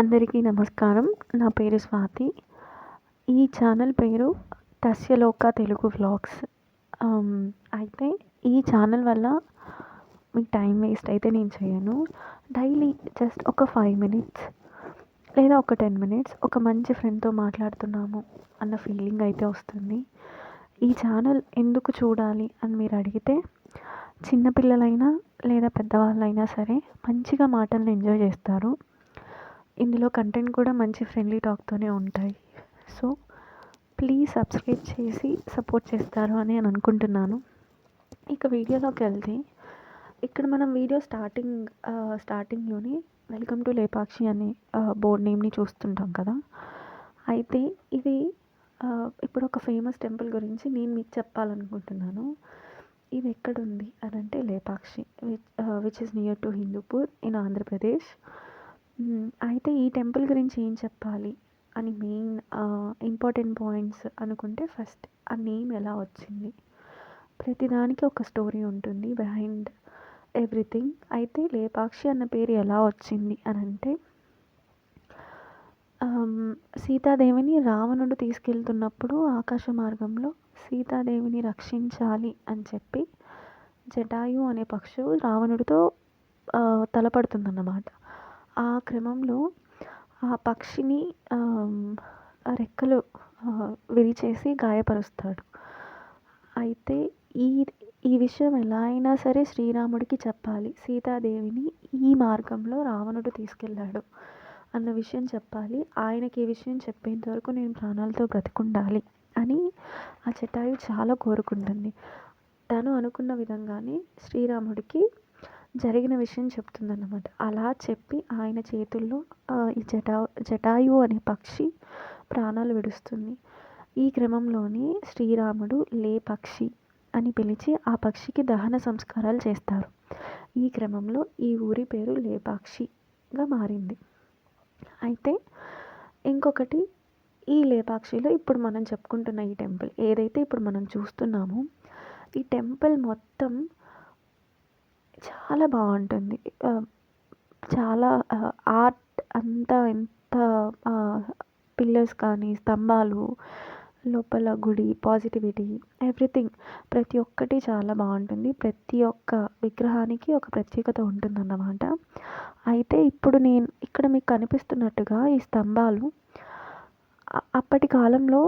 అందరికీ నమస్కారం. నా పేరు స్వాతి. ఈ ఛానల్ పేరు 'తస్యలోక తెలుగు వ్లాగ్స్'. అయితే ఈ ఛానల్ వల్ల మీకు టైం వేస్ట్ అయితే నేను చేయను. డైలీ జస్ట్ ఒక 5 మినిట్స్ లేదా ఒక 10 మినిట్స్ ఒక మంచి ఫ్రెండ్‌తో మాట్లాడుతున్నాము అన్న ఫీలింగ్ అయితే వస్తుంది. ఈ ఛానల్ ఎందుకు చూడాలి అని మీరు అడిగితే, చిన్నపిల్లలైనా లేదా పెద్దవాళ్ళైనా సరే మంచిగా మాటల్ని ఎంజాయ్ చేస్తారు. ఇందులో కంటెంట్ కూడా మంచి ఫ్రెండ్లీ టాక్‌తోనే ఉంటాయి. సో, ప్లీజ్ సబ్స్క్రైబ్ చేసి సపోర్ట్ చేస్తారు అని నేను అనుకుంటున్నాను. ఇక వీడియోలోకి వెళ్తే, ఇక్కడ మనం వీడియో స్టార్టింగ్‌లోనే వెల్కమ్ టు లేపాక్షి అనే బోర్డ్ నేమ్‌ని చూస్తుంటాం కదా! అయితే ఇది ఇప్పుడు ఒక ఫేమస్ టెంపుల్ గురించి నేను మీకు చెప్పాలనుకుంటున్నాను. ఇది ఎక్కడుంది అనంటే Lepakshi, which is near to Hindupur in Andhra Pradesh. అయితే ఈ టెంపుల్ గురించి ఏం చెప్పాలి అని మెయిన్ ఇంపార్టెంట్ పాయింట్స్ అనుకుంటే, ఫస్ట్ ఆ నేమ్ ఎలా వచ్చింది. ప్రతిదానికి ఒక స్టోరీ ఉంటుంది బిహైండ్ ఎవ్రీథింగ్. అయితే లేపాక్షి అన్న పేరు ఎలా వచ్చింది అనంటే, సీతాదేవిని రావణుడు తీసుకెళ్తున్నప్పుడు ఆకాశ మార్గంలో సీతాదేవిని రక్షించాలి అని చెప్పి జటాయు అనే పక్షువు రావణుడితో తలపడుతుందన్నమాట. ఆ క్రమంలో ఆ పక్షిని రెక్కలు విరిచేసి గాయపరుస్తాడు. అయితే ఈ విషయం ఎలా అయినా సరే శ్రీరాముడికి చెప్పాలి. సీతాదేవిని ఈ మార్గంలో రావణుడు తీసుకెళ్ళాడు అన్న విషయం చెప్పాలి. ఆయనకి ఈ విషయం చెప్పేంత వరకు నేను ప్రాణాలతో బ్రతికుండాలి అని ఆ జటాయు చాలా కోరుకుంటుంది. తను అనుకున్న విధంగానే శ్రీరాముడికి జరిగిన విషయం చెప్తుందన్నమాట. అలా చెప్పి ఆయన చేతుల్లో ఈ జటాయు అనే పక్షి ప్రాణాలు విడుస్తుంది. ఈ క్రమంలోనే శ్రీరాముడు లేపక్షి అని పిలిచి ఆ పక్షికి దహన సంస్కారాలు చేస్తారు. ఈ క్రమంలో ఈ ఊరి పేరు లేపాక్షిగా మారింది. అయితే ఇంకొకటి, ఈ లేపాక్షిలో ఇప్పుడు మనం చెప్పుకుంటున్న ఈ టెంపుల్ ఏదైతే ఇప్పుడు మనం చూస్తున్నామో, ఈ టెంపుల్ మొత్తం చాలా బాగుంటుంది. చాలా ఆర్ట్ అంతా ఎంత పిల్లర్స్ కానీ, స్తంభాలు, లోపల గుడి, పాజిటివిటీ, ఎవ్రీథింగ్ ప్రతి ఒక్కటి చాలా బాగుంటుంది. ప్రతి ఒక్క విగ్రహానికి ఒక ప్రత్యేకత ఉంటుందన్నమాట. అయితే ఇప్పుడు నేను ఇక్కడ మీకు కనిపిస్తున్నట్టుగా ఈ స్తంభాలు అప్పటి కాలంలో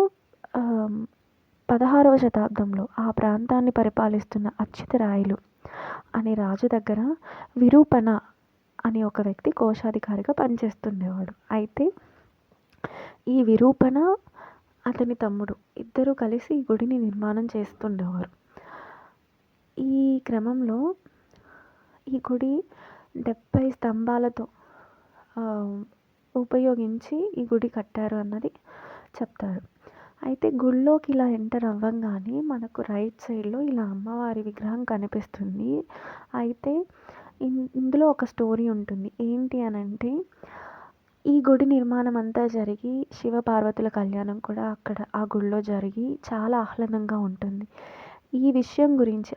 16వ శతాబ్దంలో ఆ ప్రాంతాన్ని పరిపాలిస్తున్న అచ్యుతరాయలు అనే రాజు దగ్గర విరూపణ అనే ఒక వ్యక్తి కోశాధికారిగా పనిచేస్తుండేవాడు. అయితే ఈ విరూపణ అతని తమ్ముడు ఇద్దరు కలిసి ఈ గుడిని నిర్మాణం చేస్తుండేవారు. ఈ క్రమంలో ఈ గుడి 70 స్తంభాలతో ఉపయోగించి ఈ గుడి కట్టారు అన్నది చెప్తారు. అయితే గుడిలోకి ఇలా ఎంటర్ అవ్వంగానే మనకు రైట్ సైడ్లో ఇలా అమ్మవారి విగ్రహం కనిపిస్తుంది. అయితే ఇందులో ఒక స్టోరీ ఉంటుంది. ఏంటి అనంటే, ఈ గుడి నిర్మాణం అంతా జరిగి శివపార్వతుల కళ్యాణం కూడా అక్కడ ఆ గుడిలో జరిగి చాలా ఆహ్లాదంగా ఉంటుంది. ఈ విషయం గురించి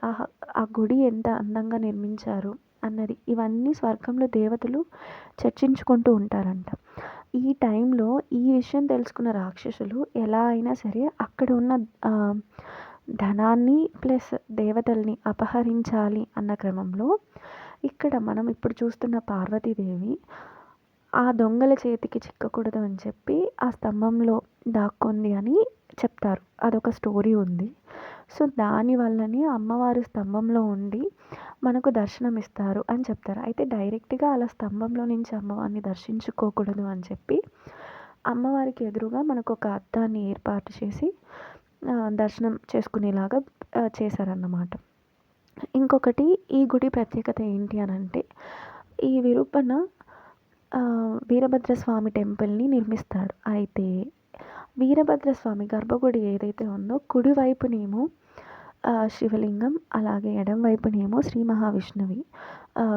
ఆ గుడి ఎంత అందంగా నిర్మించారు అన్నది ఇవన్నీ స్వర్గంలో దేవతలు చర్చించుకుంటూ ఉంటారంట. ఈ టైంలో ఈ విషయం తెలుసుకున్న రాక్షసులు ఎలా అయినా సరే అక్కడ ఉన్న ధనాన్ని ప్లస్ దేవతల్ని అపహరించాలి అన్న క్రమంలో, ఇక్కడ మనం ఇప్పుడు చూస్తున్న పార్వతీదేవి ఆ దొంగల చేతికి చిక్కకూడదు అని చెప్పి ఆ స్తంభంలో దాక్కుంది అని చెప్తారు. అదొక స్టోరీ ఉంది. సో దానివల్లనే అమ్మవారు స్తంభంలో ఉండి మనకు దర్శనం ఇస్తారు అని చెప్తారు. అయితే డైరెక్ట్గా అలా స్తంభంలో నుంచి అమ్మవారిని దర్శించుకోకూడదు అని చెప్పి అమ్మవారికి ఎదురుగా మనకు ఒక అద్దాన్ని ఏర్పాటు చేసి దర్శనం చేసుకునేలాగా చేశారన్నమాట. ఇంకొకటి, ఈ గుడి ప్రత్యేకత ఏంటి అనంటే, ఈ విరూపణ వీరభద్రస్వామి టెంపుల్ని నిర్మిస్తాడు. అయితే వీరభద్రస్వామి గర్భగుడి ఏదైతే ఉందో కుడివైపునేమో శివలింగం, అలాగే ఎడం వైపునేమో శ్రీ మహావిష్ణువి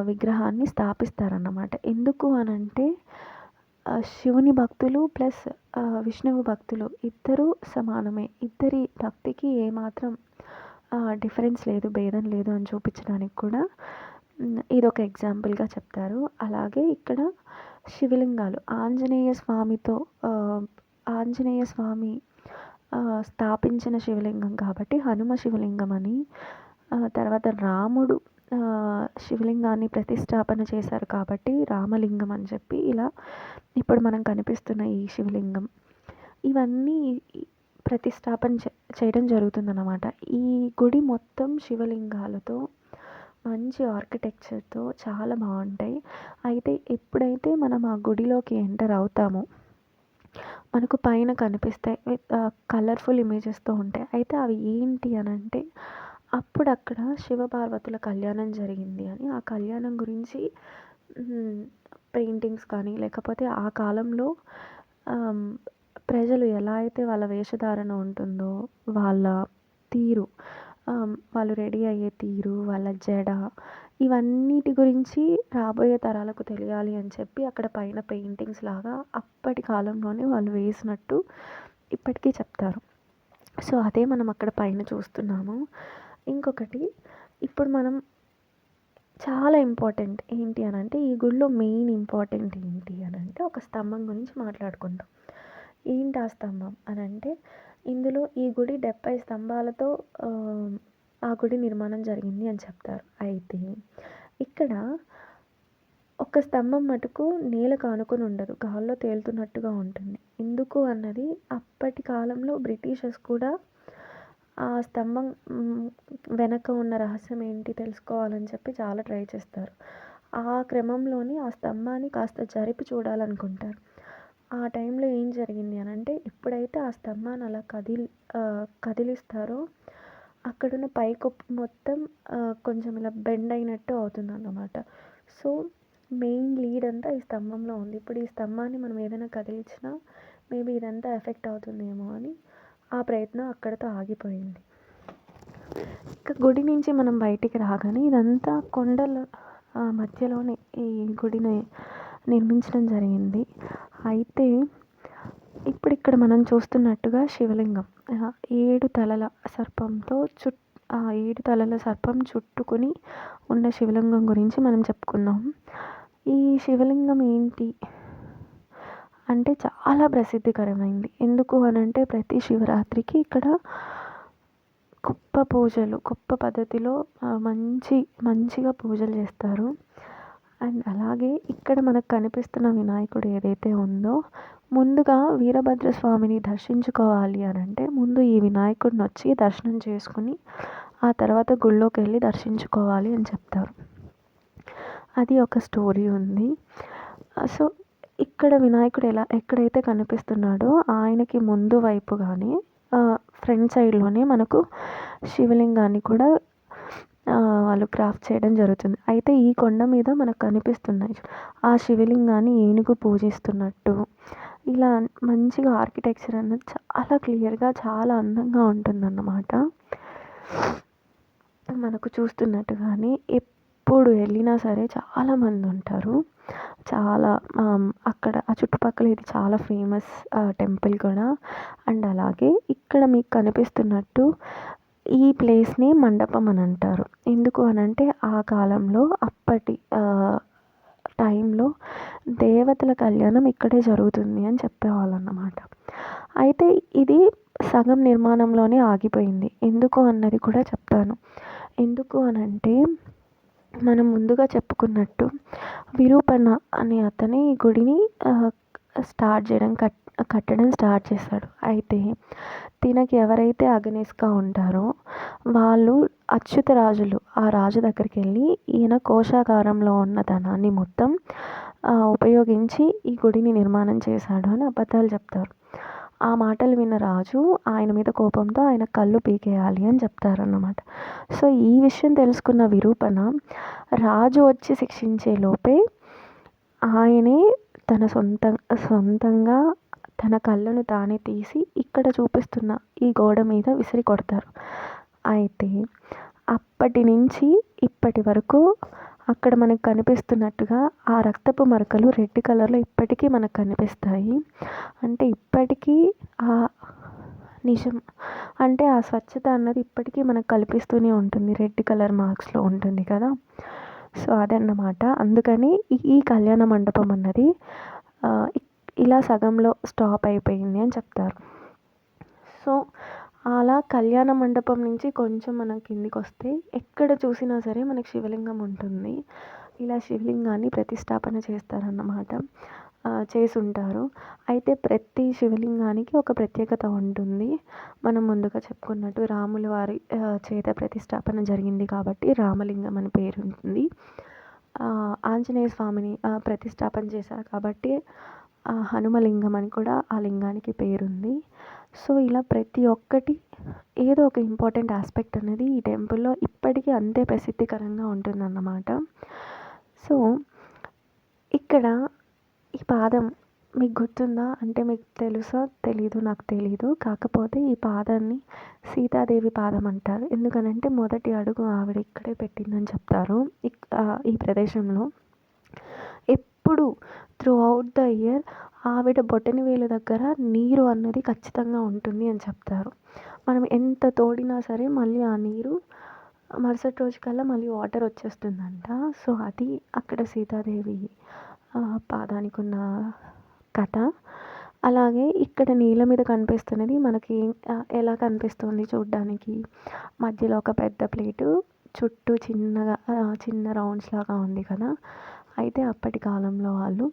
విగ్రహాన్ని స్థాపిస్తారన్నమాట. ఎందుకు అనంటే, శివుని భక్తులు ప్లస్ విష్ణువు భక్తులు ఇద్దరూ సమానమే. ఇద్దరి భక్తికి ఏమాత్రం డిఫరెన్స్ లేదు, భేదం లేదు అని చూపించడానికి కూడా ఇదొక ఎగ్జాంపుల్గా చెప్తారు. అలాగే ఇక్కడ శివలింగాలు ఆంజనేయ స్వామి స్థాపించిన శివలింగం కాబట్టి హనుమ శివలింగం అని, తర్వాత రాముడు శివలింగాన్ని ప్రతిష్టాపన చేశారు కాబట్టి రామలింగం అని చెప్పి, ఇలా ఇప్పుడు మనం కనిపిస్తున్న ఈ శివలింగం ఇవన్నీ ప్రతిష్టాపన చేయడం జరుగుతుందన్నమాట. ఈ గుడి మొత్తం శివలింగాలతో మంచి ఆర్కిటెక్చర్తో చాలా బాగుంటాయి. అయితే ఎప్పుడైతే మనం ఆ గుడిలోకి ఎంటర్ అవుతామో మనకు పైన కనిపిస్తాయి కలర్ఫుల్ ఇమేజెస్తో ఉంటాయి. అయితే అవి ఏంటి అని అంటే, అప్పుడు అక్కడ శివపార్వతుల కళ్యాణం జరిగింది అని, ఆ కళ్యాణం గురించి పెయింటింగ్స్ కానీ, లేకపోతే ఆ కాలంలో ప్రజలు ఎలా అయితే వాళ్ళ వేషధారణ ఉంటుందో, వాళ్ళ తీరు, వాళ్ళు రెడీ అయ్యే తీరు, వాళ్ళ జడ, ఇవన్నిటి గురించి రాబోయే తరాలకు తెలియాలి అని చెప్పి అక్కడ పైన పెయింటింగ్స్ లాగా అప్పటి కాలంలోనే వాళ్ళు వేసినట్టు ఇప్పటికీ చెప్తారు. సో అదే మనం అక్కడ పైన చూస్తున్నాము. ఇంకొకటి ఇప్పుడు మనం చాలా ఇంపార్టెంట్ ఏంటి అని అంటే, ఈ గుడిలో మెయిన్ ఇంపార్టెంట్ ఏంటి అని అంటే, ఒక స్తంభం గురించి మాట్లాడుకుందాం. ఏంటి ఆ స్తంభం అని అంటే, ఇందులో ఈ గుడి 70 స్తంభాలతో ఆ గుడి నిర్మాణం జరిగింది అని చెప్తారు. అయితే ఇక్కడ ఒక స్తంభం మటుకు నేలకు ఆనుకొని ఉండదు, గాల్లో తేలుతున్నట్టుగా ఉంటుంది. ఎందుకు అన్నది అప్పటి కాలంలో బ్రిటిషర్స్ కూడా ఆ స్తంభం వెనక ఉన్న రహస్యం ఏంటి తెలుసుకోవాలని చెప్పి చాలా ట్రై చేస్తారు. ఆ క్రమంలోని ఆ స్తంభాన్ని కాస్త జరిపి చూడాలనుకుంటారు. ఆ టైంలో ఏం జరిగింది అని అంటే, ఎప్పుడైతే ఆ స్తంభాన్ని అలా కదిలిస్తారో అక్కడున్న పైకప్పు మొత్తం కొంచెం ఇలా బెండ్ అయినట్టు అవుతుందన్నమాట. సో మెయిన్ లీడ్ అంతా ఈ స్తంభంలో ఉంది. ఇప్పుడు ఈ స్తంభాన్ని మనం ఏదైనా కదిలించినా మేబీ ఇదంతా ఎఫెక్ట్ అవుతుందేమో అని ఆ ప్రయత్నం అక్కడితో ఆగిపోయింది. ఇక గుడి నుంచి మనం బయటికి రాగానే ఇదంతా కొండల మధ్యలోనే ఈ గుడిని నిర్మించడం జరిగింది. అయితే ఇప్పుడు ఇక్కడ మనం చూస్తున్నట్టుగా శివలింగం 7 తలల సర్పంతో 7 తలల సర్పం చుట్టుకొని ఉన్న శివలింగం గురించి మనం చెప్పుకుందాం. ఈ శివలింగం ఏంటి అంటే చాలా ప్రసిద్ధికరమైంది. ఎందుకు అని అంటే, ప్రతి శివరాత్రికి ఇక్కడ గొప్ప పద్ధతిలో మంచిగా పూజలు చేస్తారు. అండ్ అలాగే ఇక్కడ మనకు కనిపిస్తున్న వినాయకుడు ఏదైతే ఉందో, ముందుగా వీరభద్రస్వామిని దర్శించుకోవాలి అని అంటే ముందు ఈ వినాయకుడిని వచ్చి దర్శనం చేసుకుని ఆ తర్వాత గుళ్ళోకి వెళ్ళి దర్శించుకోవాలి అని చెప్తారు. అది ఒక స్టోరీ ఉంది. సో ఇక్కడ వినాయకుడు ఎక్కడైతే కనిపిస్తున్నాడో ఆయనకి ముందు వైపుగానే ఫ్రంట్ సైడ్లోనే మనకు శివలింగాన్ని కూడా వాళ్ళు క్రాఫ్ట్ చేయడం జరుగుతుంది. అయితే ఈ కొండ మీద మనకు కనిపిస్తున్నాయి ఆ శివలింగాన్ని ఏనుగు పూజిస్తున్నట్టు, ఇలా మంచిగా ఆర్కిటెక్చర్ అన్నది చాలా క్లియర్గా చాలా అందంగా ఉంటుందన్నమాట. మనకు చూస్తున్నట్టుగానే ఎప్పుడు వెళ్ళినా సరే చాలామంది ఉంటారు. చాలా అక్కడ ఆ చుట్టుపక్కల ఇది చాలా ఫేమస్ టెంపుల్ కూడా. అండ్ అలాగే ఇక్కడ మీకు కనిపిస్తున్నట్టు ఈ ప్లేస్ని మండపం అని అంటారు. ఎందుకు అని అంటే, ఆ కాలంలో అప్పటి టైంలో దేవతల కళ్యాణం ఇక్కడే జరుగుతుంది అని చెప్పేవాళ్ళు అన్నమాట. అయితే ఇది సగం నిర్మాణంలోనే ఆగిపోయింది. ఎందుకు అన్నది కూడా చెప్తాను. ఎందుకు అని అంటే, మనం ముందుగా చెప్పుకున్నట్టు విరూపణ అనే అతని ఈ గుడిని కట్టడం స్టార్ట్ చేశాడు. అయితే తినకి ఎవరైతే అగనెస్ట్గా ఉంటారో వాళ్ళు అచ్యుతరాజులు ఆ రాజు దగ్గరికి వెళ్ళి, ఈయన కోశాగారంలో ఉన్న ధనాన్ని మొత్తం ఉపయోగించి ఈ గుడిని నిర్మాణం చేశాడు అని అబద్ధాలు చెప్తారు. ఆ మాటలు విన్న రాజు ఆయన మీద కోపంతో ఆయన కళ్ళు పీకేయాలి అని చెప్తారన్నమాట. సో ఈ విషయం తెలుసుకున్న విరూపణ రాజు వచ్చి శిక్షించే లోపే ఆయనే తన సొంతంగా తన కళ్ళను తానే తీసి ఇక్కడ చూపిస్తున్న ఈ గోడ మీద విసిరి కొడతారు. అయితే అప్పటి నుంచి ఇప్పటి వరకు అక్కడ మనకు కనిపిస్తున్నట్టుగా ఆ రక్తపు మరకలు రెడ్ కలర్లో ఇప్పటికీ మనకు కనిపిస్తాయి. అంటే ఇప్పటికీ ఆ నిజం అంటే ఆ స్వచ్ఛత అన్నది ఇప్పటికీ మనకు కనిపిస్తూనే ఉంటుంది, రెడ్ కలర్ మార్క్స్లో ఉంటుంది కదా. సో అదన్నమాట. అందుకని ఈ కళ్యాణ మండపం అన్నది ఇలా సగంలో స్టాప్ అయిపోయింది అని చెప్తారు. సో అలా కళ్యాణ మండపం నుంచి కొంచెం మనం కిందికొస్తే ఎక్కడ చూసినా సరే మనకి శివలింగం ఉంటుంది. ఇలా శివలింగాన్ని ప్రతిష్టాపన చేస్తారన్నమాట. చేసుంటారు. అయితే ప్రతి శివలింగానికి ఒక ప్రత్యేకత ఉంటుంది. మనం ముందుగా చెప్పుకున్నట్టు రాముల వారి చేత ప్రతిష్టాపన జరిగింది కాబట్టి రామలింగం అని పేరు ఉంటుంది. ఆంజనేయ స్వామిని ప్రతిష్టాపన చేశారు కాబట్టి హనుమలింగం అని కూడా ఆ లింగానికి పేరుంది. సో ఇలా ప్రతి ఒక్కటి ఏదో ఒక ఇంపార్టెంట్ ఆస్పెక్ట్ అనేది ఈ టెంపుల్లో ఇప్పటికీ అంతే ప్రసిద్ధికరంగా ఉంటుందన్నమాట. సో ఇక్కడ ఈ పాదం మీకు గుర్తుందా? అంటే మీకు తెలుసో తెలీదో నాకు తెలీదు. కాకపోతే ఈ పాదాన్ని సీతాదేవి పాదం అంటారు. ఎందుకనంటే మొదటి అడుగు ఆవిడ ఇక్కడే పెట్టిందని చెప్తారు. ఈ ప్రదేశంలో ఎప్పుడు త్రూ అవుట్ ద ఇయర్ ఆవిడ బొటనవేలు దగ్గర నీరు అన్నది ఖచ్చితంగా ఉంటుంది అని చెప్తారు. మనం ఎంత తోడినా సరే మళ్ళీ ఆ నీరు మరుసటి రోజుకల్లా మళ్ళీ వాటర్ వచ్చేస్తుందంట. సో అది అక్కడ సీతాదేవి పాదానికి ఉన్న కథ. అలాగే ఇక్కడ నీళ్ళ మీద కనిపిస్తున్నది మనకి ఎలా కనిపిస్తుంది చూడ్డానికి? మధ్యలో ఒక పెద్ద ప్లేటు, చుట్టూ చిన్న రౌండ్స్ లాగా ఉంది కదా! అయితే అప్పటి కాలంలో వాళ్ళు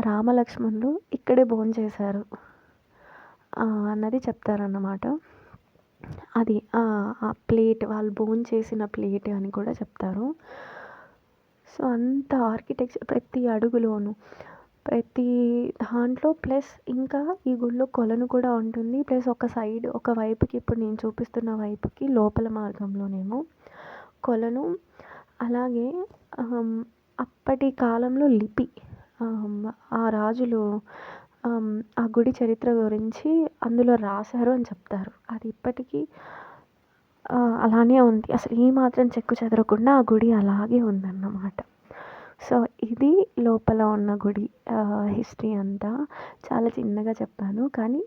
రామలక్ష్మణులు ఇక్కడే భోంచేశారు అన్నది చెప్తారన్నమాట. అది ఆ ప్లేట్ వాళ్ళు భోంచేసిన ప్లేట్ అని కూడా చెప్తారు. సో అంత ఆర్కిటెక్చర్ ప్రతి అడుగులోను, ప్రతి దాంట్లో ప్లస్ ఇంకా ఈ గుడిలో కొలను కూడా ఉంటుంది. ప్లస్ ఒక వైపుకి ఇప్పుడు నేను చూపిస్తున్న వైపుకి లోపల మార్గంలోనేమో కొలను. అలాగే అప్పటి కాలంలో లిపి ఆ రాజులు ఆ గుడి చరిత్ర గురించి అందులో రాశారు అని చెప్తారు. అది ఇప్పటికీ అలానే ఉంది. అసలు ఏమాత్రం చెక్కు చెదరకుండా ఆ గుడి అలాగే ఉందన్నమాట. సో ఇది లోపల ఉన్న గుడి హిస్టరీ అంతా. చాలా చిన్నగా చెప్పాను కానీ